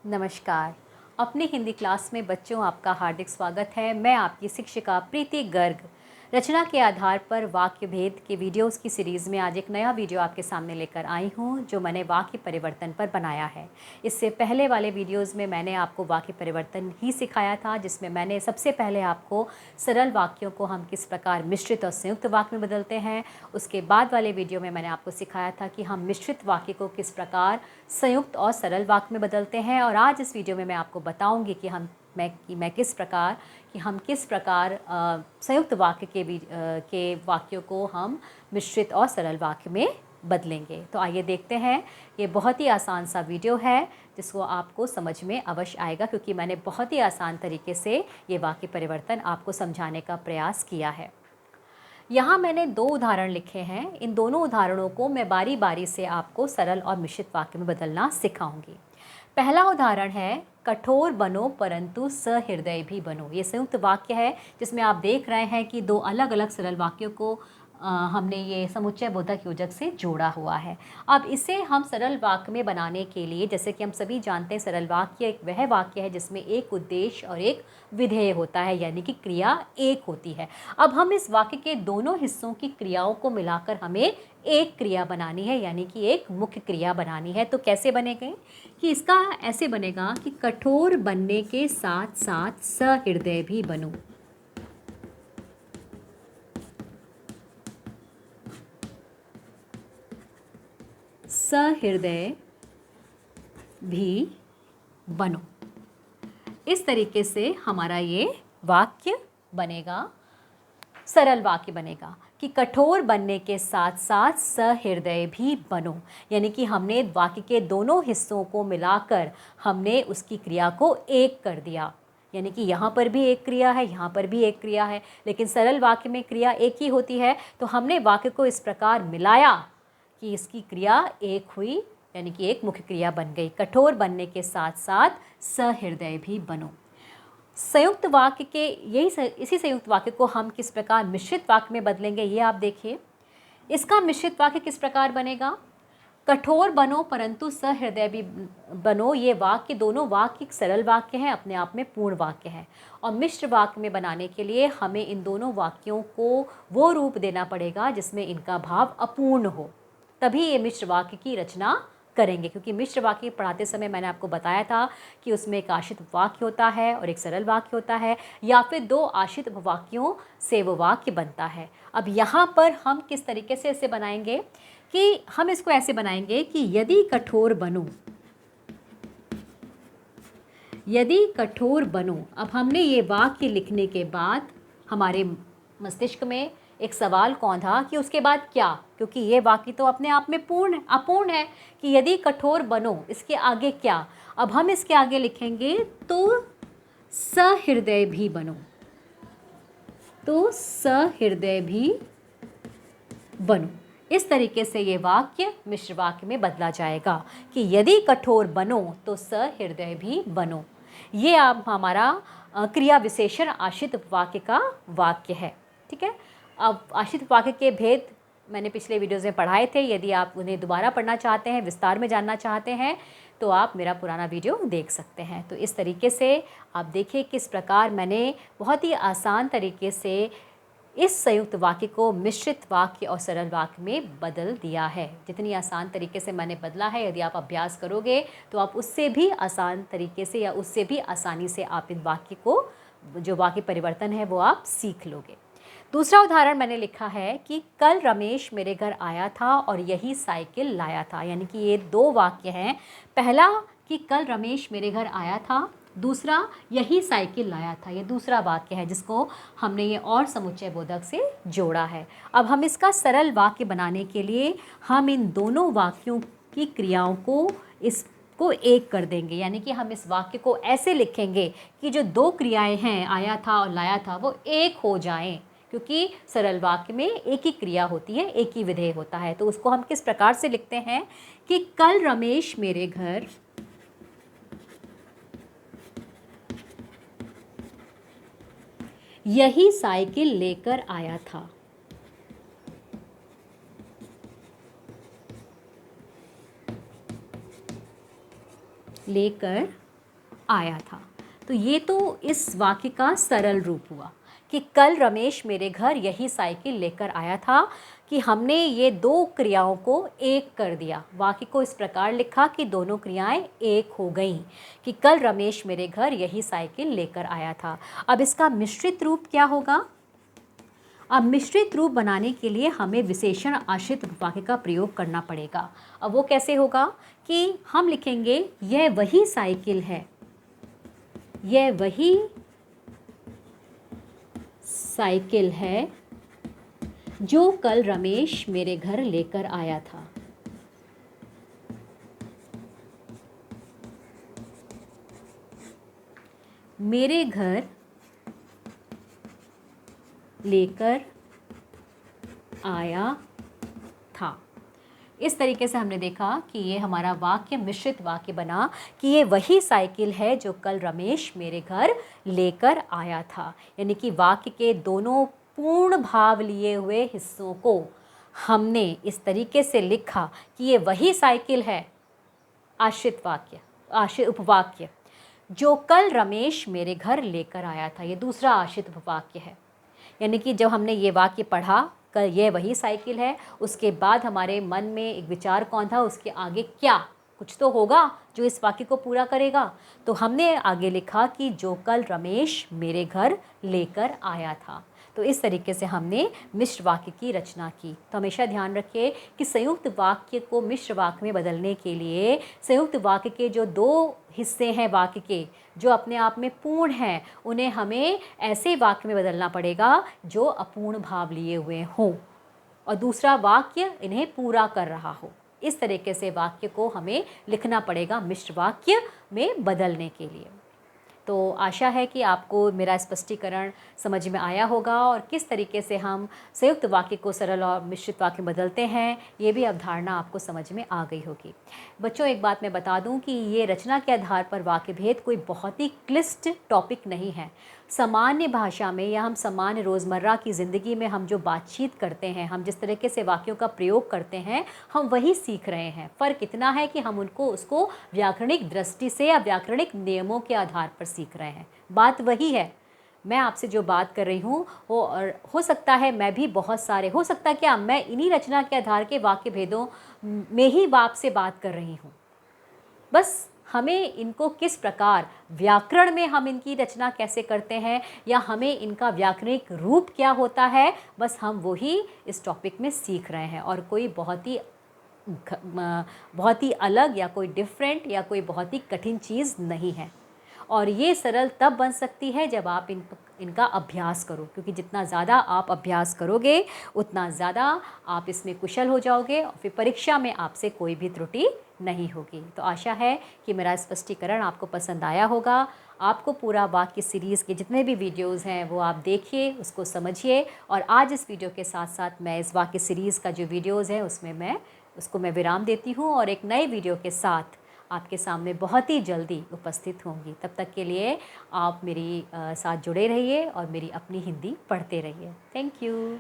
नमस्कार। अपनी हिंदी क्लास में बच्चों आपका हार्दिक स्वागत है। मैं आपकी शिक्षिका प्रीति गर्ग। रचना के आधार पर वाक्य भेद के वीडियोस की सीरीज़ में आज एक नया वीडियो आपके सामने लेकर आई हूँ जो मैंने वाक्य परिवर्तन पर बनाया है। इससे पहले वाले वीडियोस में मैंने आपको वाक्य परिवर्तन ही सिखाया था, जिसमें मैंने सबसे पहले आपको सरल वाक्यों को हम किस प्रकार मिश्रित और संयुक्त वाक्य में बदलते हैं। उसके बाद वाले वीडियो में मैंने आपको सिखाया था कि हम मिश्रित वाक्य को किस प्रकार संयुक्त और सरल वाक्य में बदलते हैं। और आज इस वीडियो में मैं आपको बताऊंगी कि मैं किस प्रकार संयुक्त वाक्य के वाक्यों को हम मिश्रित और सरल वाक्य में बदलेंगे। तो आइए देखते हैं। ये बहुत ही आसान सा वीडियो है जिसको आपको समझ में अवश्य आएगा, क्योंकि मैंने बहुत ही आसान तरीके से ये वाक्य परिवर्तन आपको समझाने का प्रयास किया है। यहाँ मैंने 2 उदाहरण लिखे हैं। इन दोनों उदाहरणों को मैं बारी बारी से आपको सरल और मिश्रित वाक्य में बदलना सिखाऊंगी। पहला उदाहरण है, कठोर बनो परंतु सहृदय भी बनो। ये संयुक्त वाक्य है जिसमें आप देख रहे हैं कि 2 अलग अलग सरल वाक्यों को हमने ये समुच्चय बोधक योजक से जोड़ा हुआ है। अब इसे हम सरल वाक्य में बनाने के लिए, जैसे कि हम सभी जानते हैं, सरल वाक्य एक वह वाक्य है जिसमें एक उद्देश्य और एक विधेय होता है, यानी कि क्रिया एक होती है। अब हम इस वाक्य के दोनों हिस्सों की क्रियाओं को मिलाकर हमें एक क्रिया बनानी है, यानी कि एक मुख्य क्रिया बनानी है। तो कैसे बनेगा कि इसका ऐसे बनेगा कि कठोर बनने के साथ साथ सहृदय भी बनो। सहृदय भी बनो। इस तरीके से हमारा ये वाक्य बनेगा, सरल वाक्य बनेगा कि कठोर बनने के साथ साथ सहृदय भी बनो। यानी कि हमने वाक्य के दोनों हिस्सों को मिलाकर हमने उसकी क्रिया को एक कर दिया। यानी कि यहाँ पर भी एक क्रिया है, यहाँ पर भी एक क्रिया है, लेकिन सरल वाक्य में क्रिया एक ही होती है। तो हमने वाक्य को इस प्रकार मिलाया कि इसकी क्रिया एक हुई, यानी कि एक मुख्य क्रिया बन गई। कठोर बनने के साथ साथ सहृदय भी बनो। संयुक्त वाक्य के इसी संयुक्त वाक्य को हम किस प्रकार मिश्रित वाक्य में बदलेंगे, ये आप देखिए। इसका मिश्रित वाक्य किस प्रकार बनेगा, कठोर बनो परंतु सहृदय भी बनो। ये वाक्य, दोनों वाक्य सरल वाक्य हैं, अपने आप में पूर्ण वाक्य हैं। और मिश्र वाक्य में बनाने के लिए हमें इन दोनों वाक्यों को वो रूप देना पड़ेगा जिसमें इनका भाव अपूर्ण हो, तभी ये मिश्र वाक्य की रचना करेंगे। क्योंकि मिश्र वाक्य पढ़ाते समय मैंने आपको बताया था कि उसमें एक आश्रित वाक्य होता है और एक सरल वाक्य होता है, या फिर 2 आश्रित वाक्यों से वो वाक्य बनता है। अब यहाँ पर हम किस तरीके से इसे बनाएंगे कि हम इसको ऐसे बनाएंगे कि यदि कठोर बनो, यदि कठोर बनो। अब हमने ये वाक्य लिखने के बाद हमारे मस्तिष्क में एक सवाल कौंधा कि उसके बाद क्या, क्योंकि ये वाक्य तो अपने आप में अपूर्ण है कि यदि कठोर बनो, इसके आगे क्या। अब हम इसके आगे लिखेंगे तो सहृदय भी बनो, तो सहृदय भी बनो। इस तरीके से ये वाक्य मिश्र वाक्य में बदला जाएगा कि यदि कठोर बनो तो सहृदय भी बनो। ये अब हमारा क्रिया विशेषण आश्रित वाक्य का वाक्य है। ठीक है। अब आश्रित वाक्य के भेद मैंने पिछले वीडियोज़ में पढ़ाए थे। यदि आप उन्हें दोबारा पढ़ना चाहते हैं, विस्तार में जानना चाहते हैं, तो आप मेरा पुराना वीडियो देख सकते हैं। तो इस तरीके से आप देखिए किस प्रकार मैंने बहुत ही आसान तरीके से इस संयुक्त वाक्य को मिश्रित वाक्य और सरल वाक्य में बदल दिया है। जितनी आसान तरीके से मैंने बदला है, यदि आप अभ्यास करोगे तो आप उससे भी आसान तरीके से या उससे भी आसानी से आप इन वाक्य को, जो वाक्य परिवर्तन है, वो आप सीख लोगे। दूसरा उदाहरण मैंने लिखा है कि कल रमेश मेरे घर आया था और यही साइकिल लाया था। यानी कि ये 2 वाक्य हैं। पहला कि कल रमेश मेरे घर आया था, दूसरा यही साइकिल लाया था। ये दूसरा वाक्य है जिसको हमने ये और समुच्चय बोधक से जोड़ा है। अब हम इसका सरल वाक्य बनाने के लिए हम इन दोनों वाक्यों की क्रियाओं को एक कर देंगे। यानी कि हम इस वाक्य को ऐसे लिखेंगे कि जो 2 क्रियाएं हैं, आया था और लाया था, वो एक हो जाएं, क्योंकि सरल वाक्य में एक ही क्रिया होती है, एक ही विधेय होता है। तो उसको हम किस प्रकार से लिखते हैं कि कल रमेश मेरे घर यही साइकिल लेकर आया था। लेकर आया था। तो ये तो इस वाक्य का सरल रूप हुआ कि कल रमेश मेरे घर यही साइकिल लेकर आया था, कि हमने ये दो क्रियाओं को एक कर दिया। वाक्य को इस प्रकार लिखा कि दोनों क्रियाएं एक हो गईं, कि कल रमेश मेरे घर यही साइकिल लेकर आया था। अब इसका मिश्रित रूप क्या होगा? अब मिश्रित रूप बनाने के लिए हमें विशेषण आश्रित वाक्य का प्रयोग करना पड़ेगा। अब वो कैसे होगा कि हम लिखेंगे यह वही साइकिल है, यह वही साइकिल है जो कल रमेश मेरे घर लेकर आया था। मेरे घर लेकर आया था। इस तरीके से हमने देखा कि ये हमारा वाक्य मिश्रित वाक्य बना कि ये वही साइकिल है जो कल रमेश मेरे घर लेकर आया था। यानी कि वाक्य के दोनों पूर्ण भाव लिए हुए हिस्सों को हमने इस तरीके से लिखा कि ये वही साइकिल है, आश्रित वाक्य, आश्रित उपवाक्य, जो कल रमेश मेरे घर लेकर आया था। ये दूसरा आश्रित उपवाक्य है। यानी कि जब हमने ये वाक्य पढ़ा, कल ये वही साइकिल है, उसके बाद हमारे मन में एक विचार कौन था, उसके आगे क्या, कुछ तो होगा जो इस वाक्य को पूरा करेगा। तो हमने आगे लिखा कि जो कल रमेश मेरे घर लेकर आया था। तो इस तरीके से हमने मिश्र वाक्य की रचना की। तो हमेशा ध्यान रखिए कि संयुक्त वाक्य को मिश्र वाक्य में बदलने के लिए संयुक्त वाक्य के जो दो हिस्से हैं वाक्य के, जो अपने आप में पूर्ण हैं, उन्हें हमें ऐसे वाक्य में बदलना पड़ेगा जो अपूर्ण भाव लिए हुए हों, और दूसरा वाक्य इन्हें पूरा कर रहा हो। इस तरीके से वाक्य को हमें लिखना पड़ेगा मिश्र वाक्य में बदलने के लिए। तो आशा है कि आपको मेरा स्पष्टीकरण समझ में आया होगा, और किस तरीके से हम संयुक्त वाक्य को सरल और मिश्रित वाक्य में बदलते हैं, ये भी अवधारणा आपको समझ में आ गई होगी। बच्चों, एक बात मैं बता दूं कि ये रचना के आधार पर वाक्य भेद कोई बहुत ही क्लिष्ट टॉपिक नहीं है। सामान्य भाषा में या हम सामान्य रोज़मर्रा की ज़िंदगी में हम जो बातचीत करते हैं, हम जिस तरीके से वाक्यों का प्रयोग करते हैं, हम वही सीख रहे हैं। फ़र्क इतना है कि हम उसको व्याकरणिक दृष्टि से या व्याकरणिक नियमों के आधार पर सीख रहे हैं। बात वही है। मैं आपसे जो बात कर रही हूँ हो सकता है मैं भी बहुत सारे, हो सकता है क्या मैं इन्हीं रचना के आधार के वाक्य भेदों में ही आपसे बात कर रही हूँ। बस हमें इनको किस प्रकार व्याकरण में हम इनकी रचना कैसे करते हैं, या हमें इनका व्याकरणिक रूप क्या होता है, बस हम वही इस टॉपिक में सीख रहे हैं। और कोई बहुत ही अलग या कोई डिफरेंट या कोई बहुत ही कठिन चीज़ नहीं है। और ये सरल तब बन सकती है जब आप इनका अभ्यास करो, क्योंकि जितना ज़्यादा आप अभ्यास करोगे उतना ज़्यादा आप इसमें कुशल हो जाओगे, और फिर परीक्षा में आपसे कोई भी त्रुटि नहीं होगी। तो आशा है कि मेरा स्पष्टीकरण आपको पसंद आया होगा। आपको पूरा वाक्य सीरीज़ के जितने भी वीडियोज़ हैं वो आप देखिए, उसको समझिए। और आज इस वीडियो के साथ साथ मैं इस वाक्य सीरीज़ का जो वीडियोज़ है उसमें मैं विराम देती हूँ, और एक नए वीडियो के साथ आपके सामने बहुत ही जल्दी उपस्थित होंगी। तब तक के लिए आप मेरी साथ जुड़े रहिए और मेरी अपनी हिंदी पढ़ते रहिए। Thank you.